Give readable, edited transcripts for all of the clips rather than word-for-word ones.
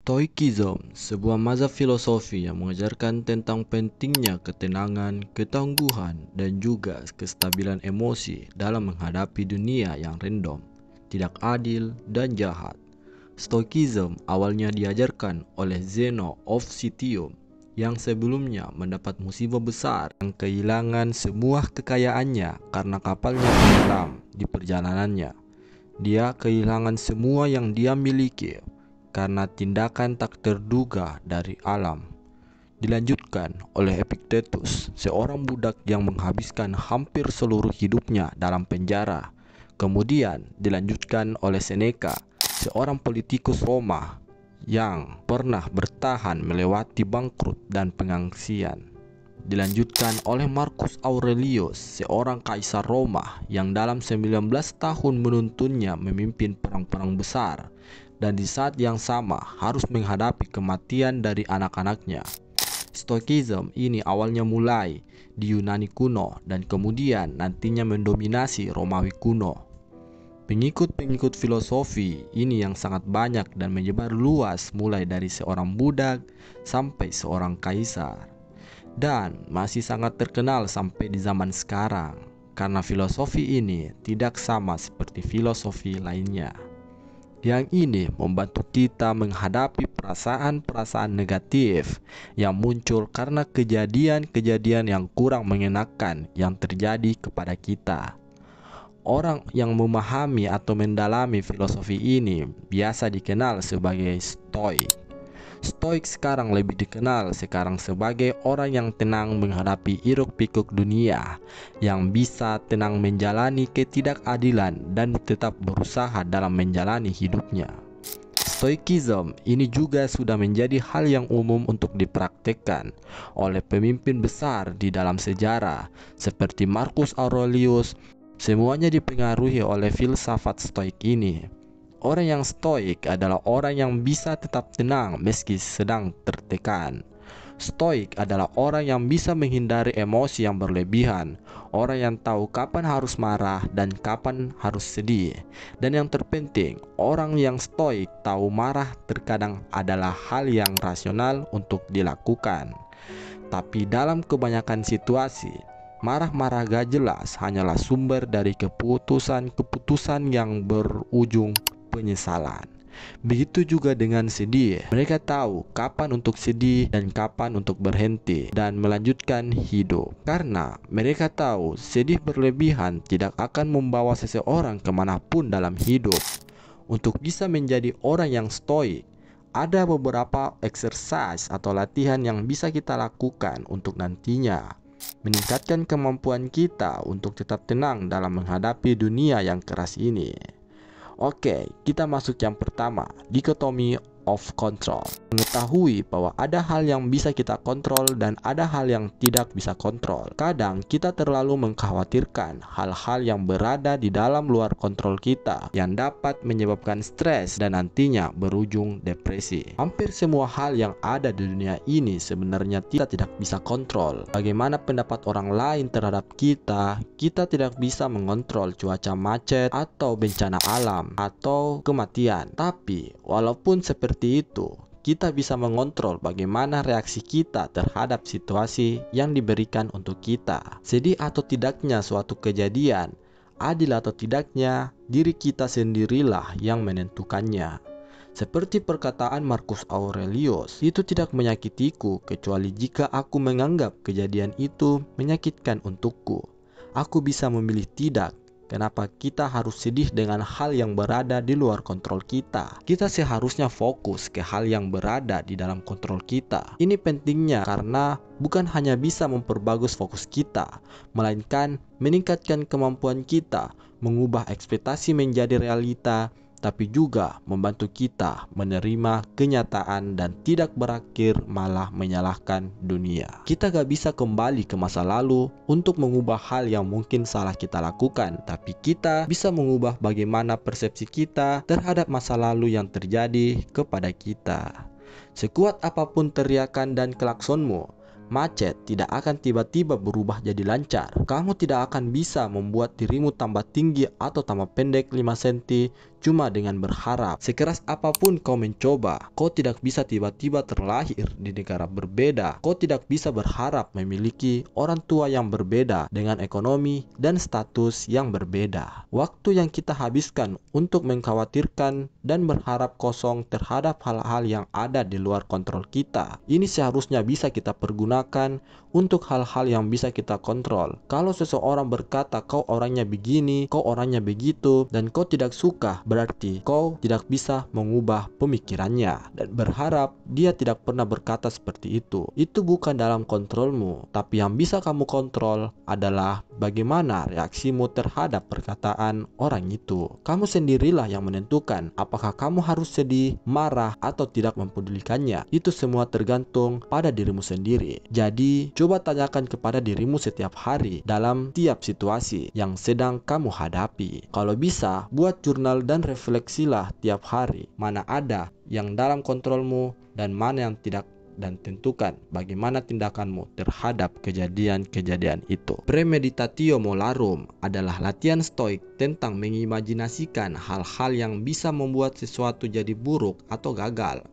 Stoicism, sebuah mazhab filosofi yang mengajarkan tentang pentingnya ketenangan, ketangguhan, dan juga kestabilan emosi dalam menghadapi dunia yang random, tidak adil, dan jahat. Stoicism awalnya diajarkan oleh Zeno of Citium yang sebelumnya mendapat musibah besar yang kehilangan semua kekayaannya karena kapalnya tenggelam di perjalanannya. Dia kehilangan semua yang dia miliki karena tindakan tak terduga dari alam. Dilanjutkan oleh Epictetus, seorang budak yang menghabiskan hampir seluruh hidupnya dalam penjara. Kemudian dilanjutkan oleh Seneca, seorang politikus Roma yang pernah bertahan melewati bangkrut dan pengangsian. Dilanjutkan oleh Marcus Aurelius, seorang kaisar Roma yang dalam 19 tahun menuntunnya memimpin perang-perang besar dan di saat yang sama harus menghadapi kematian dari anak-anaknya. Stoicism ini awalnya mulai di Yunani kuno dan kemudian nantinya mendominasi Romawi kuno. Pengikut-pengikut filosofi ini yang sangat banyak dan menyebar luas mulai dari seorang budak sampai seorang kaisar. Dan masih sangat terkenal sampai di zaman sekarang karena filosofi ini tidak sama seperti filosofi lainnya. Yang ini membantu kita menghadapi perasaan-perasaan negatif yang muncul karena kejadian-kejadian yang kurang mengenakan yang terjadi kepada kita. Orang yang memahami atau mendalami filosofi ini biasa dikenal sebagai Stoik. Stoik sekarang lebih dikenal sebagai orang yang tenang menghadapi hiruk-pikuk dunia, yang bisa tenang menjalani ketidakadilan dan tetap berusaha dalam menjalani hidupnya. Stoicism ini juga sudah menjadi hal yang umum untuk dipraktekkan oleh pemimpin besar di dalam sejarah seperti Marcus Aurelius. Semuanya dipengaruhi oleh filsafat Stoik ini. Orang yang stoik adalah orang yang bisa tetap tenang meski sedang tertekan. Stoik adalah orang yang bisa menghindari emosi yang berlebihan, orang yang tahu kapan harus marah dan kapan harus sedih. Dan yang terpenting, orang yang stoik tahu marah terkadang adalah hal yang rasional untuk dilakukan. Tapi dalam kebanyakan situasi, marah-marah gak jelas hanyalah sumber dari keputusan-keputusan yang berujung penyesalan. Begitu juga dengan sedih. Mereka tahu kapan untuk sedih dan kapan untuk berhenti dan melanjutkan hidup. Karena mereka tahu sedih berlebihan tidak akan membawa seseorang kemanapun dalam hidup. Untuk bisa menjadi orang yang stoik, ada beberapa exercise atau latihan yang bisa kita lakukan untuk nantinya meningkatkan kemampuan kita untuk tetap tenang dalam menghadapi dunia yang keras ini. Oke, kita masuk yang pertama, dikotomi of control. Mengetahui bahwa ada hal yang bisa kita kontrol dan ada hal yang tidak bisa kontrol. Kadang kita terlalu mengkhawatirkan hal-hal yang berada di dalam luar kontrol kita yang dapat menyebabkan stres dan nantinya berujung depresi. Hampir semua hal yang ada di dunia ini sebenarnya kita tidak bisa kontrol. Bagaimana pendapat orang lain terhadap kita tidak bisa mengontrol cuaca macet atau bencana alam atau kematian. Tapi walaupun seperti itu, kita bisa mengontrol bagaimana reaksi kita terhadap situasi yang diberikan untuk kita. Sedih atau tidaknya suatu kejadian, adil atau tidaknya, diri kita sendirilah yang menentukannya. Seperti perkataan Marcus Aurelius, itu tidak menyakitiku kecuali jika aku menganggap kejadian itu menyakitkan untukku. Aku bisa memilih tidak. Kenapa kita harus sedih dengan hal yang berada di luar kontrol kita? Kita seharusnya fokus ke hal yang berada di dalam kontrol kita. Ini pentingnya karena bukan hanya bisa memperbagus fokus kita, melainkan meningkatkan kemampuan kita mengubah ekspektasi menjadi realita, tapi juga membantu kita menerima kenyataan dan tidak berakhir malah menyalahkan dunia. Kita gak bisa kembali ke masa lalu untuk mengubah hal yang mungkin salah kita lakukan, tapi kita bisa mengubah bagaimana persepsi kita terhadap masa lalu yang terjadi kepada kita. Sekuat apapun teriakan dan klaksonmu, macet tidak akan tiba-tiba berubah jadi lancar. Kamu tidak akan bisa membuat dirimu tambah tinggi atau tambah pendek 5 cm cuma dengan berharap. Sekeras apapun kau mencoba, kau tidak bisa tiba-tiba terlahir di negara berbeda. Kau tidak bisa berharap memiliki orang tua yang berbeda dengan ekonomi dan status yang berbeda. Waktu yang kita habiskan untuk mengkhawatirkan dan berharap kosong terhadap hal-hal yang ada di luar kontrol kita, ini seharusnya bisa kita pergunakan untuk hal-hal yang bisa kita kontrol. Kalau seseorang berkata kau orangnya begini, kau orangnya begitu, dan kau tidak suka, berarti kau tidak bisa mengubah pemikirannya dan berharap dia tidak pernah berkata seperti itu. Itu bukan dalam kontrolmu, tapi yang bisa kamu kontrol adalah bagaimana reaksimu terhadap perkataan orang itu. Kamu sendirilah yang menentukan apakah kamu harus sedih, marah, atau tidak mempedulikannya. Itu semua tergantung pada dirimu sendiri. Jadi, coba tanyakan kepada dirimu setiap hari dalam tiap situasi yang sedang kamu hadapi. Kalau bisa, buat jurnal dan refleksilah tiap hari. Mana ada yang dalam kontrolmu dan mana yang tidak, dan tentukan bagaimana tindakanmu terhadap kejadian-kejadian itu. Premeditatio molarum adalah latihan stoik tentang mengimajinasikan hal-hal yang bisa membuat sesuatu jadi buruk atau gagal.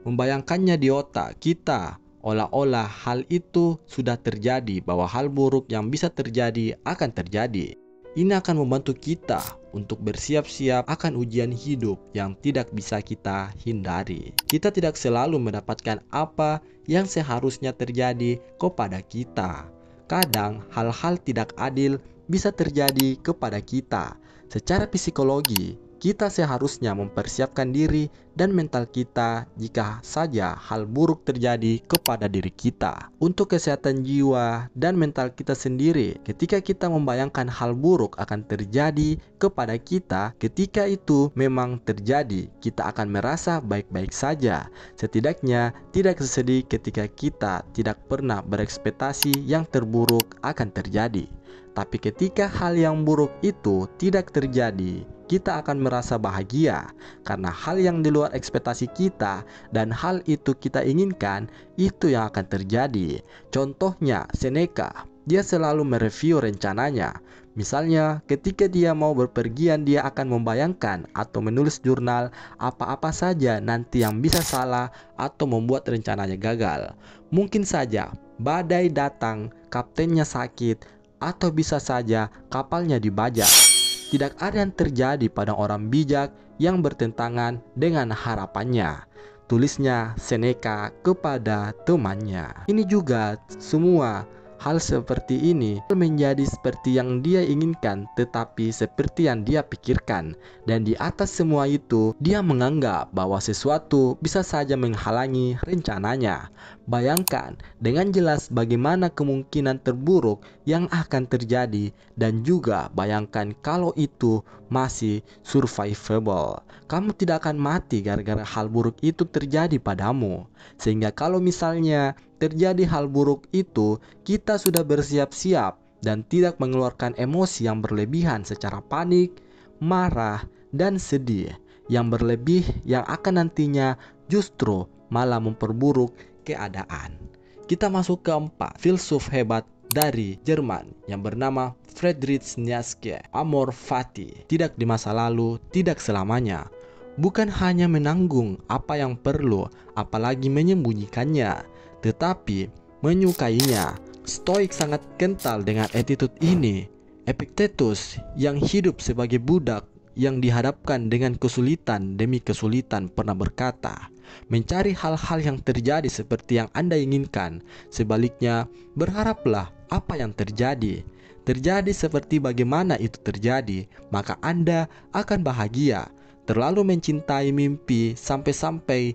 Membayangkannya di otak kita, olah-olah hal itu sudah terjadi, bahwa hal buruk yang bisa terjadi akan terjadi. Ini akan membantu kita untuk bersiap-siap akan ujian hidup yang tidak bisa kita hindari. Kita tidak selalu mendapatkan apa yang seharusnya terjadi kepada kita. Kadang hal-hal tidak adil bisa terjadi kepada kita. Secara psikologi, kita seharusnya mempersiapkan diri dan mental kita jika saja hal buruk terjadi kepada diri kita. Untuk kesehatan jiwa dan mental kita sendiri, ketika kita membayangkan hal buruk akan terjadi kepada kita, ketika itu memang terjadi, kita akan merasa baik-baik saja. Setidaknya tidak sesedih ketika kita tidak pernah berekspektasi yang terburuk akan terjadi. Tapi ketika hal yang buruk itu tidak terjadi, kita akan merasa bahagia karena hal yang di luar ekspektasi kita dan hal itu kita inginkan, itu yang akan terjadi. Contohnya Seneca, dia selalu mereview rencananya. Misalnya ketika dia mau berpergian, dia akan membayangkan atau menulis jurnal apa-apa saja nanti yang bisa salah atau membuat rencananya gagal. Mungkin saja badai datang, kaptennya sakit, atau bisa saja kapalnya dibajak. Tidak ada yang terjadi pada orang bijak yang bertentangan dengan harapannya, tulisnya Seneca kepada temannya. Ini juga semua hal seperti ini menjadi seperti yang dia inginkan, tetapi seperti yang dia pikirkan. Dan di atas semua itu, dia menganggap bahwa sesuatu bisa saja menghalangi rencananya. Bayangkan dengan jelas bagaimana kemungkinan terburuk yang akan terjadi, dan juga bayangkan kalau itu masih survivable. Kamu tidak akan mati gara-gara hal buruk itu terjadi padamu. Sehingga kalau misalnya terjadi hal buruk itu, kita sudah bersiap-siap dan tidak mengeluarkan emosi yang berlebihan secara panik, marah, dan sedih. Yang berlebih yang akan nantinya justru malah memperburuk keadaan. Kita masuk ke 4, filsuf hebat dari Jerman yang bernama Friedrich Nietzsche. Amor fati, tidak di masa lalu, tidak selamanya. Bukan hanya menanggung apa yang perlu, apalagi menyembunyikannya, tetapi menyukainya. Stoik sangat kental dengan attitude ini. Epictetus yang hidup sebagai budak yang dihadapkan dengan kesulitan demi kesulitan pernah berkata, mencari hal-hal yang terjadi seperti yang Anda inginkan. Sebaliknya, berharaplah apa yang terjadi seperti bagaimana itu terjadi, maka Anda akan bahagia. Terlalu mencintai mimpi sampai-sampai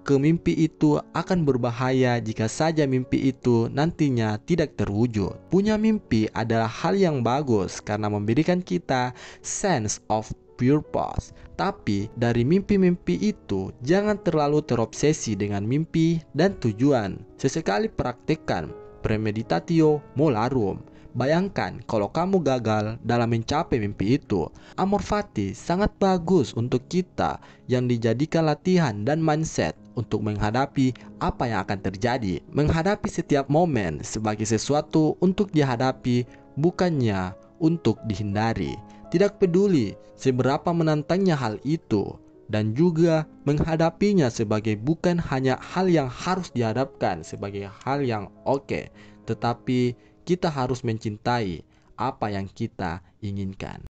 ke mimpi itu akan berbahaya jika saja mimpi itu nantinya tidak terwujud. Punya mimpi adalah hal yang bagus karena memberikan kita sense of purpose. Tapi dari mimpi-mimpi itu, jangan terlalu terobsesi dengan mimpi dan tujuan. Sesekali praktekkan premeditatio molarum. Bayangkan kalau kamu gagal dalam mencapai mimpi itu. Amor fati sangat bagus untuk kita yang dijadikan latihan dan mindset untuk menghadapi apa yang akan terjadi. Menghadapi setiap momen sebagai sesuatu untuk dihadapi, bukannya untuk dihindari. Tidak peduli seberapa menantangnya hal itu, dan juga menghadapinya sebagai bukan hanya hal yang harus dihadapkan sebagai hal yang oke, tetapi kita harus mencintai apa yang kita inginkan.